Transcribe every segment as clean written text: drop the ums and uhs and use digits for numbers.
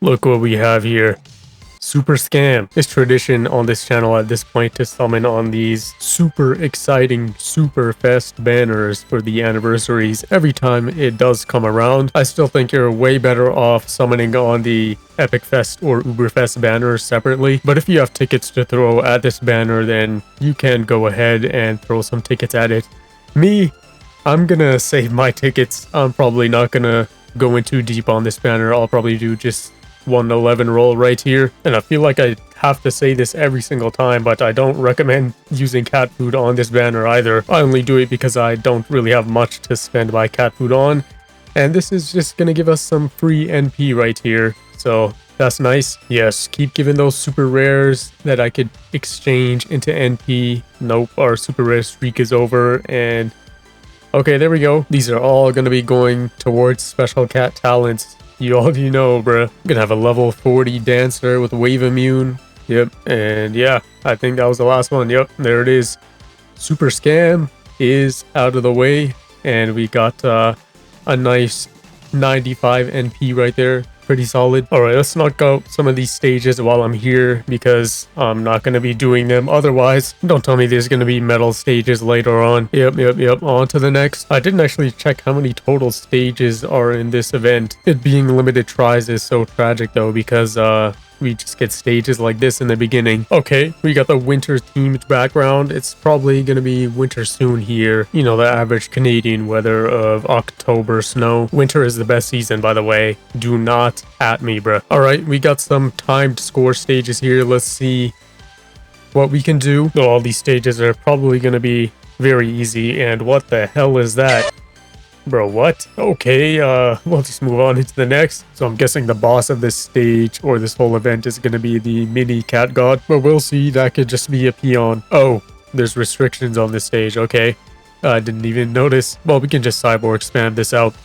Look what we have here. Superscam. It's tradition on this channel at this point to summon on these super exciting Superfest banners for the anniversaries every time it does come around. I still think you're way better off summoning on the Epic Fest or Uberfest banners separately, but if you have tickets to throw at this banner, then you can go ahead and throw some tickets at it. Me, I'm gonna save my tickets. I'm probably not gonna go in too deep on this banner. I'll probably do just 111 roll right here, and I feel like I have to say this every single time, but I don't recommend using cat food on this banner either. I only do it because I don't really have much to spend my cat food on, and this is just gonna give us some free NP right here, so that's nice. Yes, keep giving those super rares that I could exchange into NP. Nope, our super rare streak is over, and okay, there we go. These are all gonna be going towards special cat talents. You already know, bruh. Gonna have a level 40 dancer with wave immune. Yep, and yeah, I think that was the last one. Yep, there it is. Superscam is out of the way, and we got a nice 95 NP right there. Pretty solid. All right, let's knock out some of these stages while I'm here because I'm not going to be doing them otherwise. Don't tell me there's going to be metal stages later on. Yep. On to the next. I didn't actually check how many total stages are in this event. It being limited tries is so tragic though because we just get stages like this in the beginning. Okay, we got the winter themed background. It's probably gonna be winter soon here. You know, the average Canadian weather of October snow. Winter is the best season, by the way. Do not at me, bruh. All right, we got some timed score stages here. Let's see what we can do. All these stages are probably gonna be very easy. And what the hell is that? Bro, what? Okay, we'll just move on into the next. So I'm guessing the boss of this stage or this whole event is going to be the mini cat god. But we'll see, that could just be a peon. Oh, there's restrictions on this stage, okay. I didn't even notice. Well, we can just cyborg spam this out.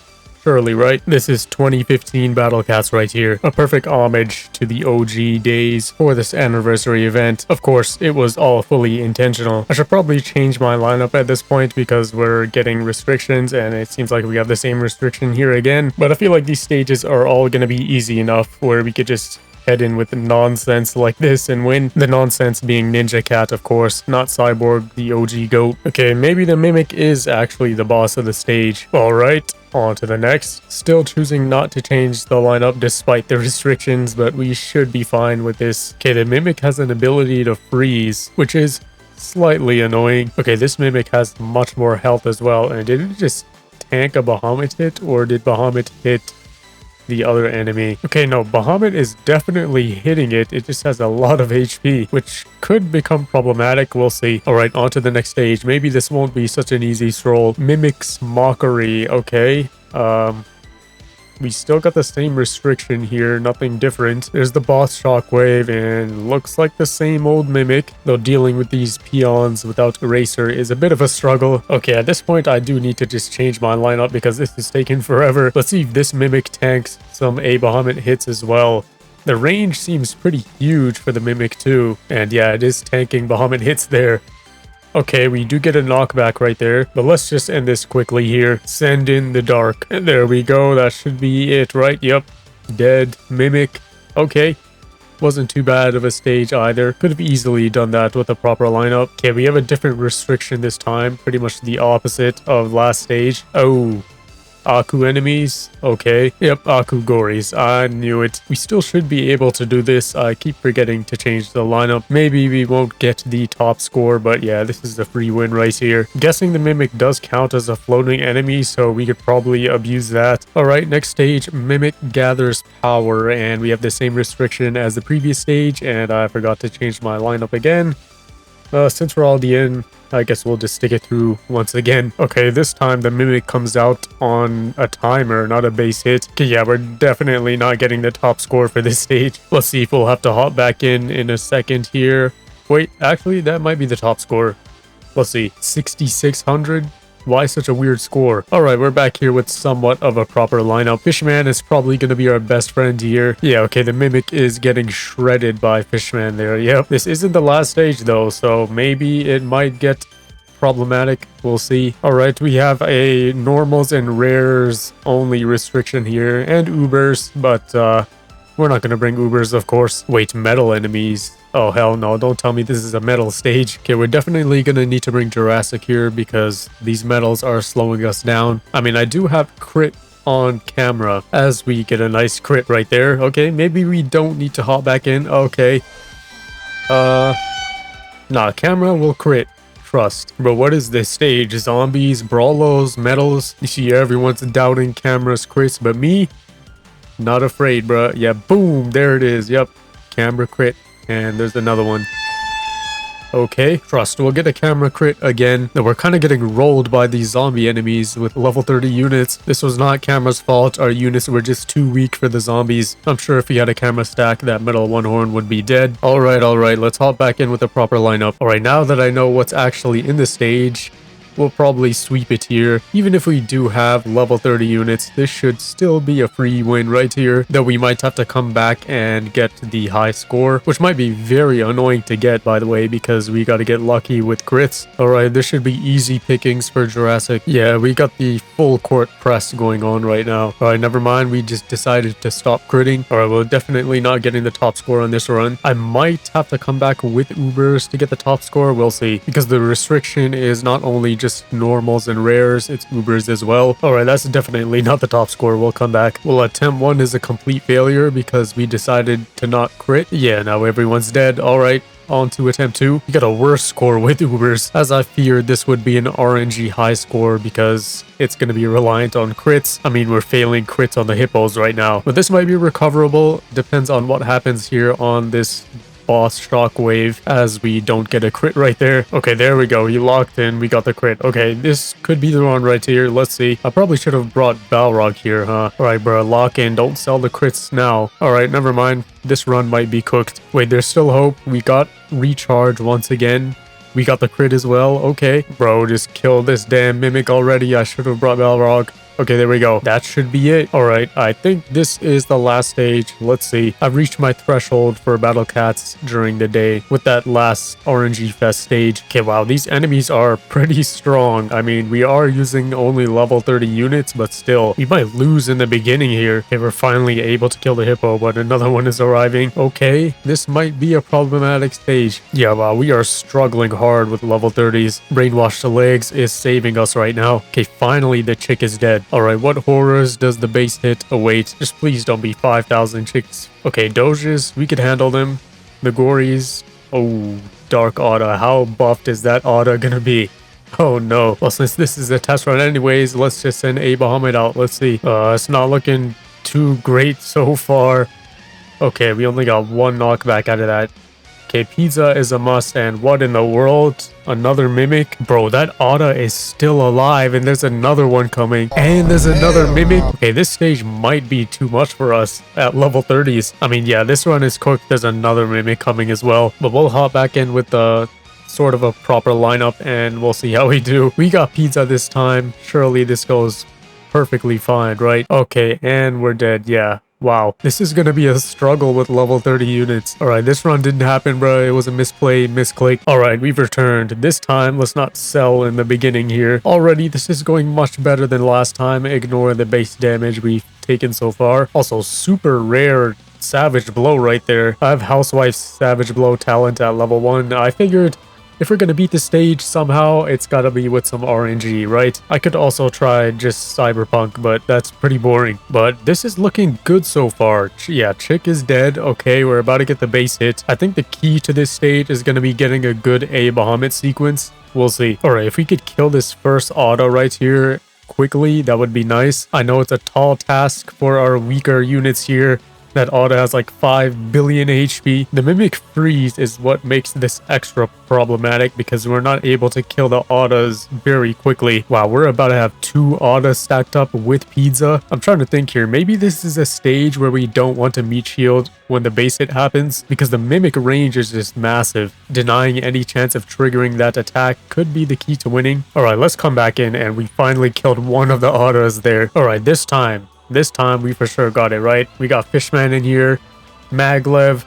Surely, right? This is 2015 Battle Cats right here. A perfect homage to the OG days for this anniversary event. Of course, it was all fully intentional. I should probably change my lineup at this point because we're getting restrictions and it seems like we have the same restriction here again. But I feel like these stages are all going to be easy enough where we could just head in with nonsense like this and win. The nonsense being Ninja Cat, of course, not Cyborg, the OG GOAT. Okay, maybe the Mimic is actually the boss of the stage. Alright, on to the next. Still choosing not to change the lineup despite the restrictions, but we should be fine with this. Okay, the Mimic has an ability to freeze, which is slightly annoying. Okay, this Mimic has much more health as well, and did it just tank a Bahamut hit, or did Bahamut hit the other enemy? Okay, no, Bahamut is definitely hitting it. It just has a lot of HP, which could become problematic. We'll see. All right, on to the next stage. Maybe this won't be such an easy stroll. Mimic's Mockery. Okay. We still got the same restriction here, nothing different. There's the boss Shockwave, and looks like the same old Mimic, though dealing with these peons without Eraser is a bit of a struggle. Okay, at this point, I do need to just change my lineup because this is taking forever. Let's see if this Mimic tanks some A Bahamut hits as well. The range seems pretty huge for the Mimic too, and yeah, it is tanking Bahamut hits there. Okay, we do get a knockback right there, but let's just end this quickly here. Send in the dark. And there we go. That should be it, right? Yep. Dead. Mimic. Okay. Wasn't too bad of a stage either. Could have easily done that with a proper lineup. Okay, we have a different restriction this time. Pretty much the opposite of last stage. Oh. Aku enemies. Okay. Yep, Aku Gories. I knew it. We still should be able to do this. I keep forgetting to change the lineup. Maybe we won't get the top score, but yeah, this is the free win right here. Guessing the Mimic does count as a floating enemy, so we could probably abuse that. Alright, next stage, Mimic gathers power, and we have the same restriction as the previous stage, and I forgot to change my lineup again. Since we're already in, I guess we'll just stick it through once again. Okay, this time the Mimic comes out on a timer, not a base hit. Okay, yeah, we're definitely not getting the top score for this stage. Let's see if we'll have to hop back in a second here. Wait, actually, that might be the top score. Let's see, 6,600? Why such a weird score? Alright, we're back here with somewhat of a proper lineup. Fishman is probably going to be our best friend here. Yeah, okay, the Mimic is getting shredded by Fishman there. Yep, this isn't the last stage though, so maybe it might get problematic. We'll see. Alright, we have a normals and rares only restriction here, and Ubers, but We're not gonna bring Ubers, of course. Wait, metal enemies. Oh, hell no. Don't tell me this is a metal stage. Okay, we're definitely gonna need to bring Jurassic here because these metals are slowing us down. I mean, I do have crit on camera as we get a nice crit right there. Okay, maybe we don't need to hop back in. Okay. Nah, camera will crit. Trust. Bro, what is this stage? Zombies, brawlos, metals. You see everyone's doubting camera's crits, but me? Not afraid, bro. Yeah, boom. There it is. Yep. Camera crit. And there's another one. Okay, trust. We'll get a camera crit again. Now we're kind of getting rolled by these zombie enemies with level 30 units. This was not camera's fault. Our units were just too weak for the zombies. I'm sure if he had a camera stack, that metal one horn would be dead. All right. Let's hop back in with a proper lineup. All right, now that I know what's actually in the stage, we'll probably sweep it here. Even if we do have level 30 units, this should still be a free win right here. Though we might have to come back and get the high score, which might be very annoying to get, by the way, because we got to get lucky with crits. Alright, this should be easy pickings for Jurassic. Yeah, we got the full court press going on right now. Alright, never mind. We just decided to stop critting. Alright, we're definitely not getting the top score on this run. I might have to come back with Ubers to get the top score. We'll see. Because the restriction is not only just normals and rares, it's Ubers as well. Alright, that's definitely not the top score. We'll come back. Well, attempt 1 is a complete failure because we decided to not crit. Yeah, now everyone's dead. Alright, on to attempt 2. We got a worse score with Ubers, as I feared this would be an RNG high score because it's going to be reliant on crits. I mean, we're failing crits on the hippos right now, but this might be recoverable. Depends on what happens here on this boss shockwave as we don't get a crit right there. Okay, there we go. He locked in. We got the crit. Okay, this could be the one right here. Let's see. I probably should have brought Balrog here, huh? Alright, bro. Lock in. Don't sell the crits now. Alright, never mind. This run might be cooked. Wait, there's still hope. We got recharge once again. We got the crit as well. Okay. Bro, just kill this damn mimic already. I should have brought Balrog. Okay, there we go. That should be it. All right, I think this is the last stage. Let's see. I've reached my threshold for battle cats during the day with that last RNG Fest stage. Okay, wow, these enemies are pretty strong. I mean, we are using only level 30 units, but still, we might lose in the beginning here. Okay, we're finally able to kill the hippo, but another one is arriving. Okay, this might be a problematic stage. Yeah, wow, we are struggling hard with level 30s. Brainwash the legs is saving us right now. Okay, finally, the chick is dead. Alright, what horrors does the base hit await? Just please don't be 5,000 chicks. Okay, Doges, we could handle them. The Gories. Oh, Dark Otta. How buffed is that Otta gonna be? Oh no. Well, since this is a test run anyways, let's just send a Bahamut out. Let's see. It's not looking too great so far. Okay, we only got one knockback out of that. Okay, pizza is a must, and what in the world? Another mimic? Bro, that Otta is still alive, and there's another one coming. And there's another mimic. Okay, this stage might be too much for us at level 30s. I mean, yeah, this run is cooked. There's another mimic coming as well. But we'll hop back in with the sort of a proper lineup, and we'll see how we do. We got pizza this time. Surely this goes perfectly fine, right? Okay, and we're dead. Yeah. Wow, this is gonna be a struggle with level 30 units. Alright, this run didn't happen, bro. It was a misplay, misclick. Alright, we've returned. This time, let's not sell in the beginning here. Already, this is going much better than last time. Ignore the base damage we've taken so far. Also, super rare Savage Blow right there. I have Housewife's Savage Blow talent at level 1. I figured if we're gonna beat the stage somehow, it's gotta be with some RNG, right? I could also try just Cyberpunk, but that's pretty boring. But this is looking good so far. Yeah, Chick is dead. Okay, we're about to get the base hit. I think the key to this stage is gonna be getting a good A Bahamut sequence. We'll see. Alright, if we could kill this first auto right here quickly, that would be nice. I know it's a tall task for our weaker units here. That Otta has like 5 billion HP. The Mimic Freeze is what makes this extra problematic because we're not able to kill the Ottas very quickly. Wow, we're about to have 2 Ottas stacked up with Pizza. I'm trying to think here. Maybe this is a stage where we don't want to meat shield when the base hit happens because the Mimic range is just massive. Denying any chance of triggering that attack could be the key to winning. Alright, let's come back in and we finally killed one of the Ottas there. Alright, this time we for sure got it right. We got Fishman in here, Maglev.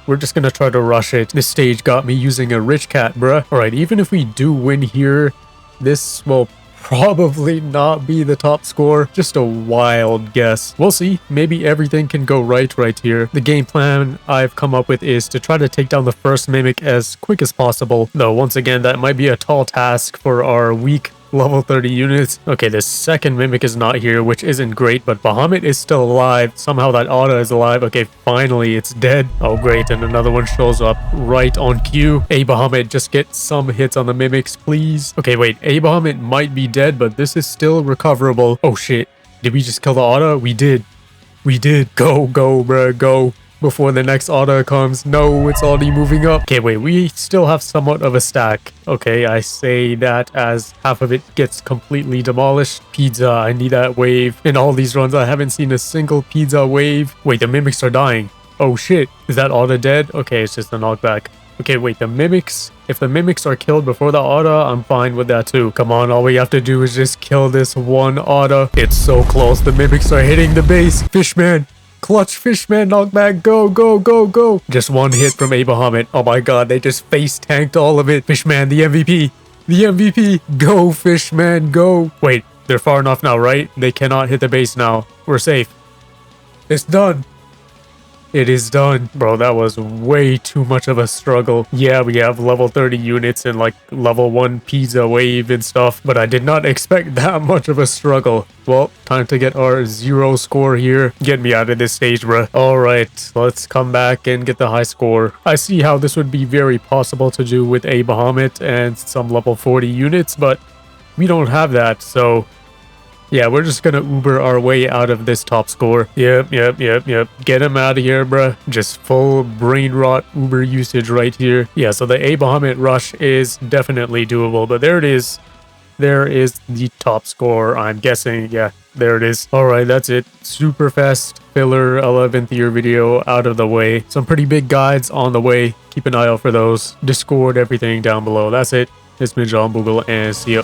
We're just gonna try to rush it. This stage got me using a rich cat, bruh. Alright, even if we do win here, this will probably not be the top score. Just a wild guess. We'll see. Maybe everything can go right here. The game plan I've come up with is to try to take down the first mimic as quick as possible. Though, once again, that might be a tall task for our weak level 30 units. Okay, the second mimic is not here, which isn't great, but Bahamut is still alive. Somehow that Otta is alive. Okay, finally it's dead. Oh great, and another one shows up right on cue. A Bahamut, just get some hits on the mimics, please. Okay, wait, A Bahamut might be dead, but this is still recoverable. Oh shit, did we just kill the Otta? We did. We did. Go, bruh, go. Before the next auto comes. No, it's already moving up. Okay, wait, we still have somewhat of a stack. Okay, I say that as half of it gets completely demolished. Pizza, I need that wave. In all these runs, I haven't seen a single pizza wave. Wait, the mimics are dying. Oh shit, is that auto dead? Okay, it's just a knockback. Okay, wait, the mimics, if the mimics are killed before the auto, I'm fine with that too. Come on, all we have to do is just kill this one auto. It's so close, the mimics are hitting the base. Fishman. Clutch Fishman knockback, go. Just one hit from A Bahamut. Oh my god, they just face tanked all of it. Fishman, the MVP. The MVP. Go, Fishman, go. Wait, they're far enough now, right? They cannot hit the base now. We're safe. It's done. It is done. Bro, that was way too much of a struggle. Yeah, we have level 30 units and like level 1 pizza wave and stuff, but I did not expect that much of a struggle. Well, time to get our 0 score here. Get me out of this stage, bruh. Alright, let's come back and get the high score. I see how this would be very possible to do with A Bahamut and some level 40 units, but we don't have that, so yeah, we're just gonna Uber our way out of this top score. Yep. Get him out of here, bruh. Just full brain rot Uber usage right here. Yeah, so the A Bahamut rush is definitely doable, but there it is. There is the top score, I'm guessing. Yeah, there it is. Alright, that's it. Superfest filler 11th year video out of the way. Some pretty big guides on the way. Keep an eye out for those. Discord, everything down below. That's it. It's been John Boogle, and see ya.